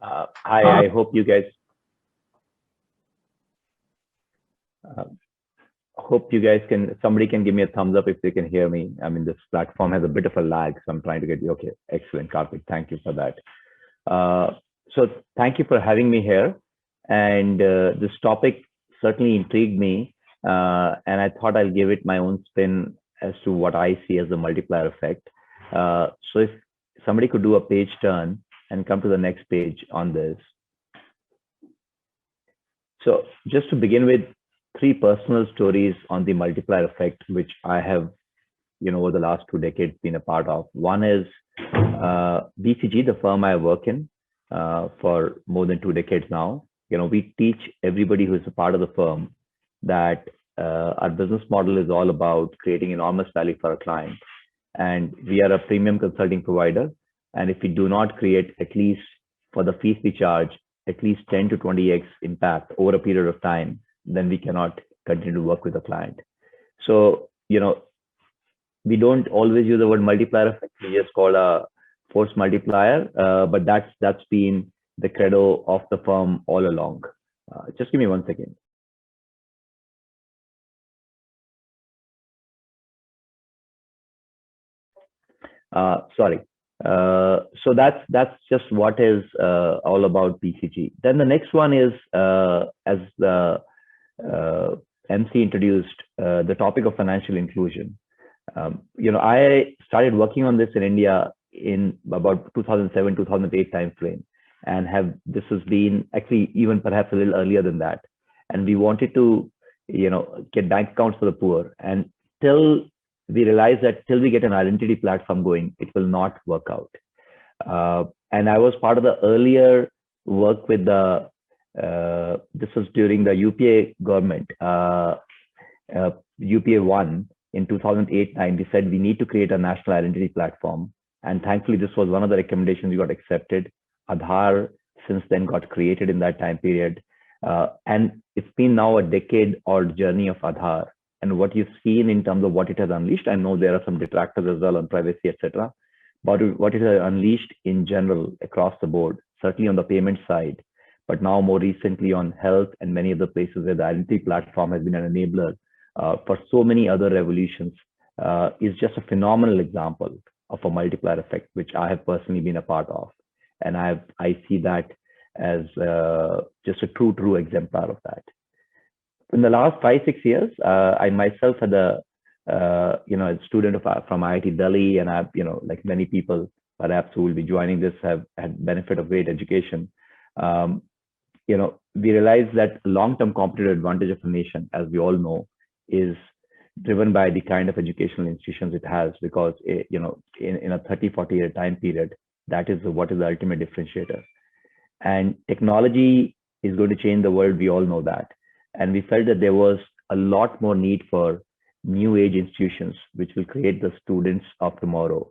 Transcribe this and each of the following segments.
Hi, I hope you guys uh, can, somebody can give me a thumbs up if they can hear me. I mean, this platform has a bit of a lag, so I'm trying to get you. Okay, excellent, Karthik. Thank you for that. So thank you for having me here. And this topic certainly intrigued me, and I thought I'll give it my own spin as to what I see as the multiplier effect. So if somebody could do a page turn and come to the next page on this. So just to begin with, three personal stories on the multiplier effect, which I have, over the last 2 decades been a part of. One is BCG, the firm I work in for more than 2 decades now. We teach everybody who is a part of the firm that our business model is all about creating enormous value for our clients. And we are a premium consulting provider. And if we do not create, at least for the fees we charge, at least 10 to 20x impact over a period of time, then we cannot continue to work with the client. So, we don't always use the word multiplier effect. We just call a force multiplier, but that's been the credo of the firm all along. Just give me 1 second. Sorry. So that's just what is all about BCG. Then the next one is, as the MC introduced, the topic of financial inclusion. I started working on this in India in about 2007, 2008 timeframe, and this has been actually even perhaps a little earlier than that. And we wanted to, get bank accounts for the poor. And till we realized that till we get an identity platform going, it will not work out. And I was part of the earlier work with this was during the UPA government, UPA 1 in 2008-9. We said we need to create a national identity platform. And thankfully, this was one of the recommendations we got accepted. Aadhaar since then got created in that time period. And it's been now a decade-old journey of Aadhaar. And what you've seen in terms of what it has unleashed, I know there are some detractors as well on privacy, etc. But what it has unleashed in general across the board, certainly on the payment side, but now more recently on health and many other places where the identity platform has been an enabler for so many other revolutions, is just a phenomenal example of a multiplier effect, which I have personally been a part of. And I see that as just a true exemplar of that. In the last 5-6 years, I myself had a student from IIT Delhi, and I've, like many people perhaps who will be joining this, have had benefit of great education. We realized that long-term competitive advantage of a nation, as we all know, is driven by the kind of educational institutions it has, because in a 30-40 year time period, that is what is the ultimate differentiator. And technology is going to change the world. We all know that. And we felt that there was a lot more need for new age institutions, which will create the students of tomorrow,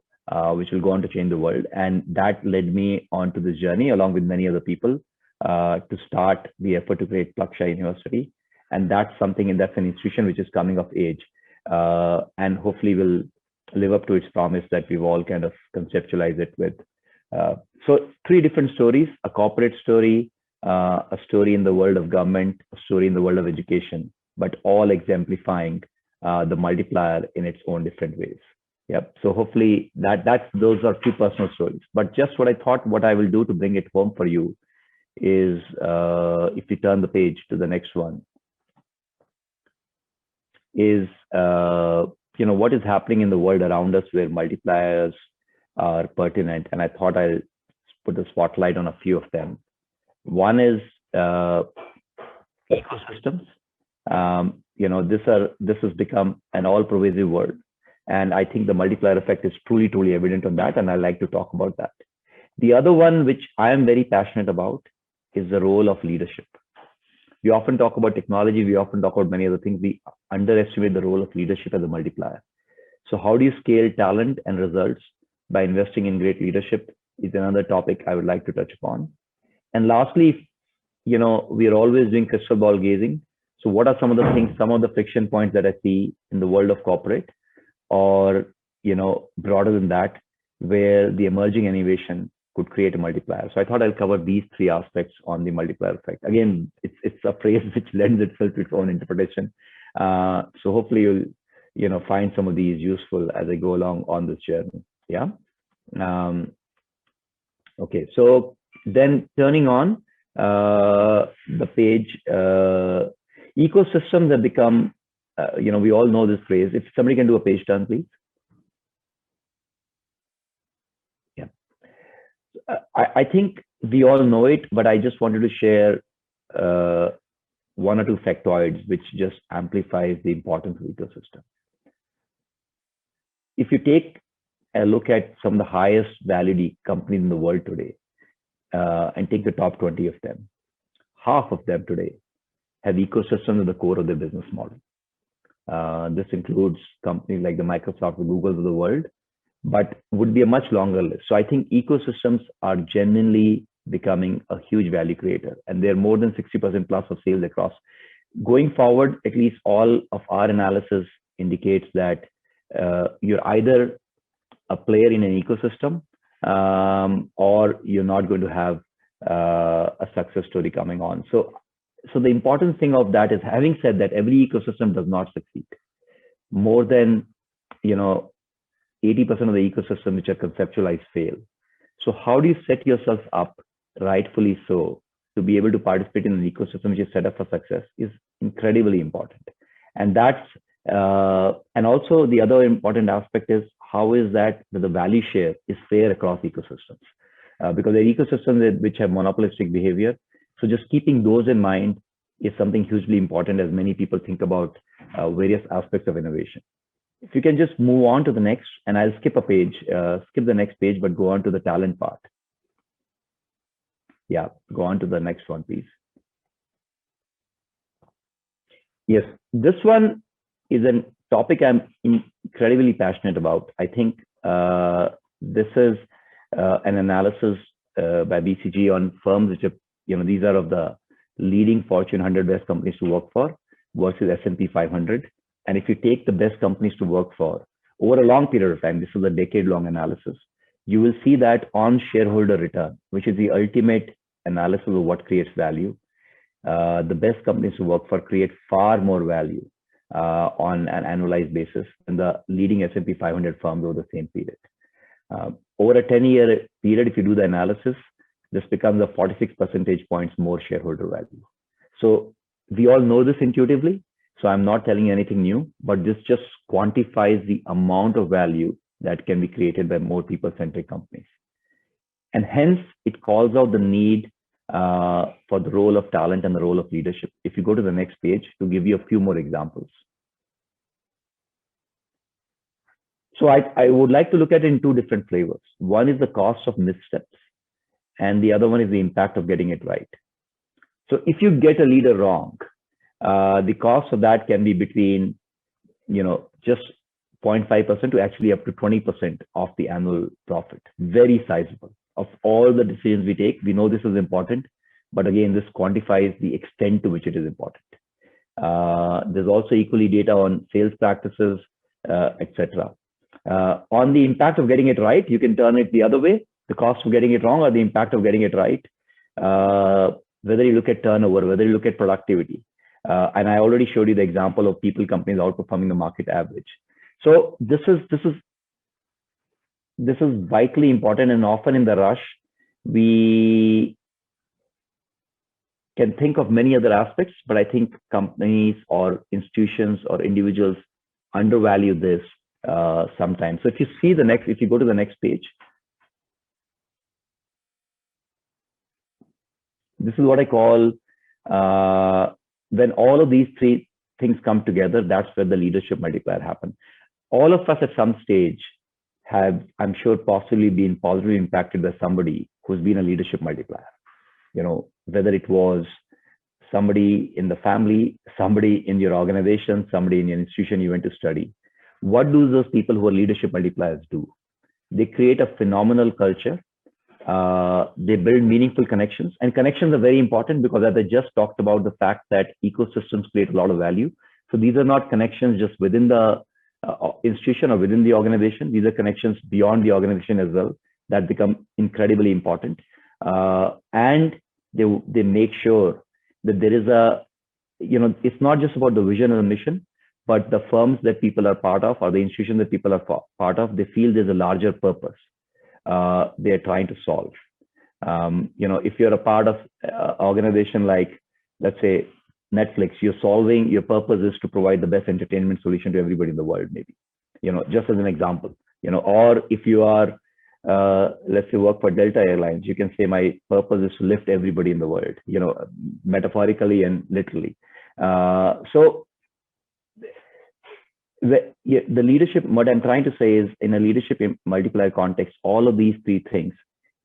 which will go on to change the world. And that led me on to this journey, along with many other people, to start the effort to create Plaksha University. And that's an institution which is coming of age, and hopefully will live up to its promise that we've all kind of conceptualized it with. So 3 different stories: a corporate story, a story in the world of government, a story in the world of education, but all exemplifying the multiplier in its own different ways. Yep. So hopefully those are 2 personal stories. But just what I thought, what I will do to bring it home for you is, if you turn the page to the next one, is what is happening in the world around us where multipliers are pertinent. And I thought I'll put the spotlight on a few of them. One is ecosystems. This has become an all-pervasive world, and I think the multiplier effect is truly evident on that, and I like to talk about that. The other one, which I am very passionate about, is the role of leadership. We often talk about technology, we often talk about many other things. We underestimate the role of leadership as a multiplier. So how do you scale talent and results by investing in great leadership is another topic I would like to touch upon. And lastly, we are always doing crystal ball gazing. So what are some of the things, some of the friction points that I see in the world of corporate, or, broader than that, where the emerging innovation could create a multiplier. So I thought I'll cover these three aspects on the multiplier effect. Again, it's a phrase which lends itself to its own interpretation. So hopefully you'll find some of these useful as I go along on this journey. Yeah. Okay. So then turning on the page, ecosystems have become, we all know this phrase. If somebody can do a page turn, please. Yeah. I think we all know it, but I just wanted to share one or two factoids which just amplifies the importance of ecosystem. If you take a look at some of the highest valued companies in the world today, and take the top 20 of them, half of them today have ecosystems at the core of their business model. This includes companies like the Microsoft, the Googles of the world, but would be a much longer list. So I think ecosystems are genuinely becoming a huge value creator, and they're more than 60% plus of sales across. Going forward, at least all of our analysis indicates that you're either a player in an ecosystem, or you're not going to have a success story coming on. So the important thing of that is, having said that, every ecosystem does not succeed. More than 80% of the ecosystem which are conceptualized fail. So how do you set yourself up, rightfully so, to be able to participate in an ecosystem which is set up for success is incredibly important. And that's and also the other important aspect is, how is that the value share is fair across ecosystems, because there are ecosystems which have monopolistic behavior. So just keeping those in mind is something hugely important as many people think about various aspects of innovation. If you can just move on to the next, and I'll skip a page, skip the next page, but go on to the talent part. Yeah, go on to the next one, please. Yes, this one is a topic I'm incredibly passionate about. I think this is an analysis by BCG on firms which are, these are of the leading Fortune 100 best companies to work for versus S&P 500. And if you take the best companies to work for over a long period of time, this is a decade-long analysis, you will see that on shareholder return, which is the ultimate analysis of what creates value, the best companies to work for create far more value on an annualized basis than the leading S&P 500 firms over the same period. Over a 10-year period, if you do the analysis, this becomes a 46 percentage points more shareholder value. So we all know this intuitively, so I'm not telling you anything new, but this just quantifies the amount of value that can be created by more people-centric companies. And hence, it calls out the need for the role of talent and the role of leadership. If you go to the next page, to give you a few more examples. So I would like to look at it in two different flavors. One is the cost of missteps, and the other one is the impact of getting it right. So if you get a leader wrong, the cost of that can be between, just 0.5% to actually up to 20% of the annual profit. Very sizable. Of all the decisions we take, we know this is important, but again, this quantifies the extent to which it is important. There's also equally data on sales practices, etc. On the impact of getting it right, you can turn it the other way, the cost of getting it wrong or the impact of getting it right. Whether you look at turnover, whether you look at productivity. And I already showed you the example of people companies outperforming the market average. So this is vitally important, and often in the rush, we can think of many other aspects, but I think companies or institutions or individuals undervalue this sometimes. So if you go to the next page, this is what I call, when all of these three things come together, that's where the leadership multiplier happens. All of us at some stage have, I'm sure, possibly been positively impacted by somebody who's been a leadership multiplier. Whether it was somebody in the family, somebody in your organization, somebody in your institution you went to study. What do those people who are leadership multipliers do? They create a phenomenal culture. They build meaningful connections, and connections are very important because, as I just talked about, the fact that ecosystems create a lot of value. So these are not connections just within the institution or within the organization. These are connections beyond the organization as well that become incredibly important. And they make sure that there is a, it's not just about the vision and the mission, but the firms that people are part of or the institution that people are part of, they feel there's a larger purpose they are trying to solve. If you're a part of an organization like, let's say, Netflix, your purpose is to provide the best entertainment solution to everybody in the world, maybe, just as an example, or if you are, let's say, work for Delta Airlines, you can say my purpose is to lift everybody in the world, metaphorically and literally. So the leadership, what I'm trying to say is, in a leadership multiplier context, all of these three things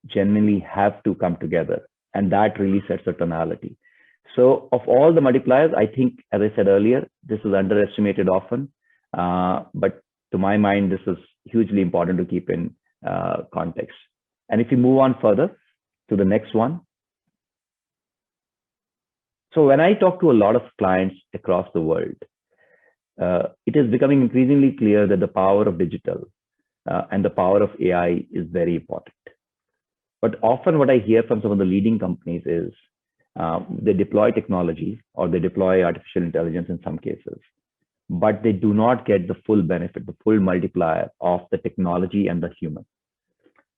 genuinely have to come together, and that really sets a tonality. So of all the multipliers, I think, as I said earlier, this is underestimated often, but to my mind, this is hugely important to keep in context. And if you move on further to the next one. So when I talk to a lot of clients across the world, it is becoming increasingly clear that the power of digital and the power of AI is very important. But often what I hear from some of the leading companies is they deploy technology or they deploy artificial intelligence in some cases, but they do not get the full benefit, the full multiplier of the technology and the human.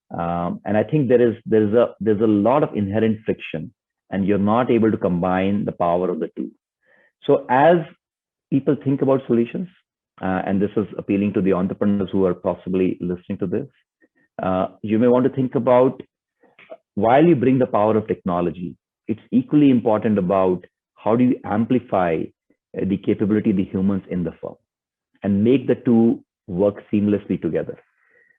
And I think there's a lot of inherent friction, and you're not able to combine the power of the two. So as people think about solutions, and this is appealing to the entrepreneurs who are possibly listening to this, you may want to think about, while you bring the power of technology, it's equally important about how do you amplify the capability of the humans in the firm and make the two work seamlessly together.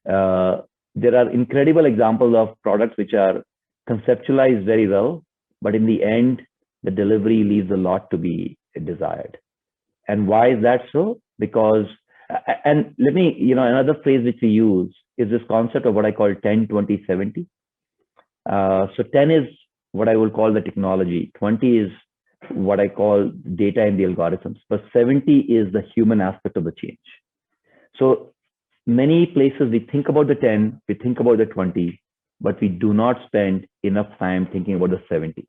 There are incredible examples of products which are conceptualized very well, but in the end, the delivery leaves a lot to be desired. And why is that so? Because, and let me, another phrase which we use is this concept of what I call 10, 20, 70. So 10 is what I will call the technology, 20 is what I call data and the algorithms, but 70 is the human aspect of the change. So many places we think about the 10, we think about the 20, but we do not spend enough time thinking about the 70.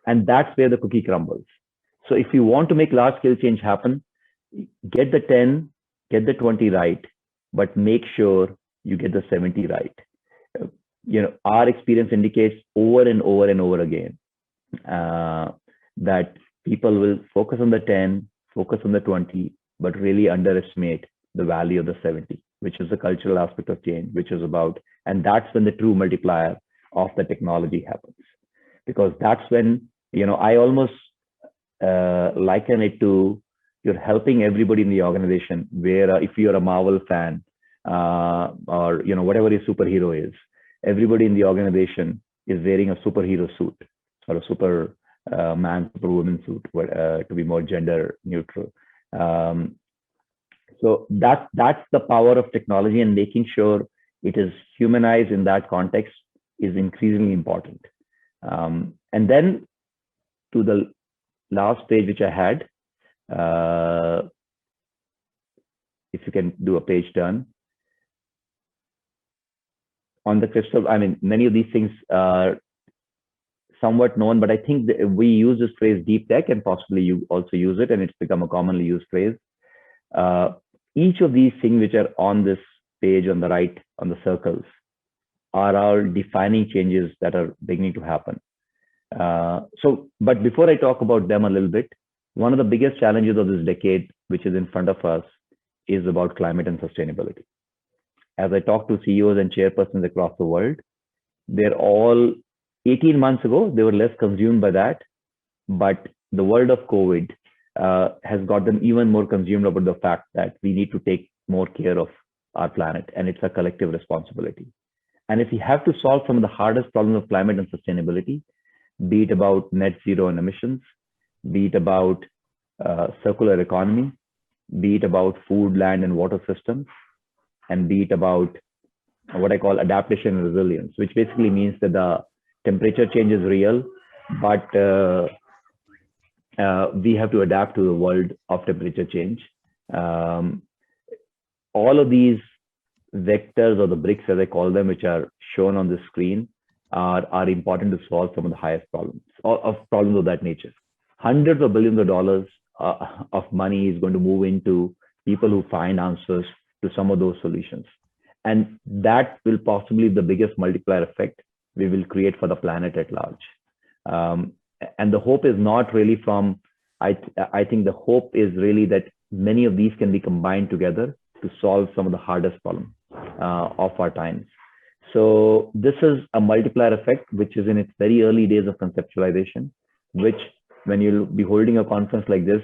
And that's where the cookie crumbles. So if you want to make large scale change happen, get the 10, get the 20 right, but make sure you get the 70 right. Our experience indicates over and over and over again that people will focus on the 10, focus on the 20, but really underestimate the value of the 70, which is the cultural aspect of change, which is about, and that's when the true multiplier of the technology happens. Because that's when, I almost liken it to, you're helping everybody in the organization, where if you're a Marvel fan or, whatever your superhero is, everybody in the organization is wearing a superhero suit or a superman, superwoman suit, to be more gender neutral. So that's the power of technology, and making sure it is humanized in that context is increasingly important. And then to the last page, which I had, if you can do a page turn. On the crystal, I mean, many of these things are somewhat known, but I think that we use this phrase deep tech, and possibly you also use it, and it's become a commonly used phrase. Each of these things which are on this page on the right, on the circles, are all defining changes that are beginning to happen. But before I talk about them a little bit, one of the biggest challenges of this decade, which is in front of us, is about climate and sustainability. As I talk to CEOs and chairpersons across the world, they're all, 18 months ago, they were less consumed by that, but the world of COVID has got them even more consumed about the fact that we need to take more care of our planet, and it's a collective responsibility. And if we have to solve some of the hardest problems of climate and sustainability, be it about net zero and emissions, be it about circular economy, be it about food, land, and water systems, and be it about what I call adaptation and resilience, which basically means that the temperature change is real, but we have to adapt to the world of temperature change. All of these vectors or the bricks, as I call them, which are shown on the screen, are important to solve some of the highest problems, or of problems of that nature. Hundreds of billions of dollars of money is going to move into people who find answers to some of those solutions. And that will possibly be the biggest multiplier effect we will create for the planet at large. Um, and the hope is not really from, I think the hope is really that many of these can be combined together to solve some of the hardest problems of our times. So this is a multiplier effect, which is in its very early days of conceptualization, which when you'll be holding a conference like this,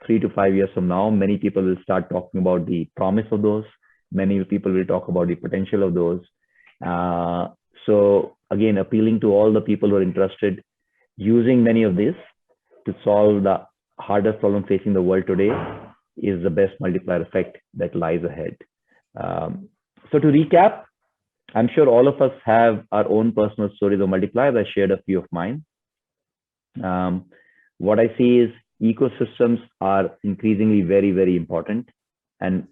3 to 5 years from now, many people will start talking about the promise of those. Many people will talk about the potential of those. So again, appealing to all the people who are interested, using many of these to solve the hardest problem facing the world today is the best multiplier effect that lies ahead. So to recap, I'm sure all of us have our own personal stories of multipliers. I shared a few of mine. What I see is ecosystems are increasingly very, very important. And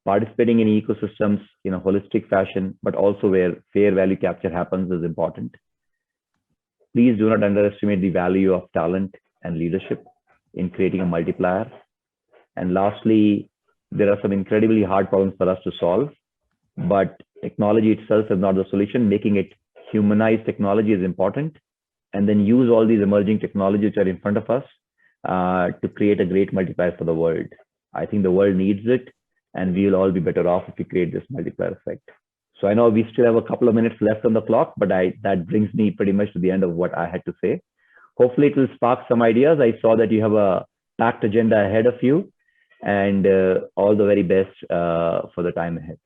participating in ecosystems in a holistic fashion, but also where fair value capture happens, is important. Please do not underestimate the value of talent and leadership in creating a multiplier. And lastly, there are some incredibly hard problems for us to solve, but technology itself is not the solution. Making it humanized technology is important, and then use all these emerging technologies which are in front of us to create a great multiplier for the world. I think the world needs it, and we will all be better off if we create this multiplier effect. So I know we still have a couple of minutes left on the clock, but that brings me pretty much to the end of what I had to say. Hopefully it will spark some ideas. I saw that you have a packed agenda ahead of you, and all the very best for the time ahead.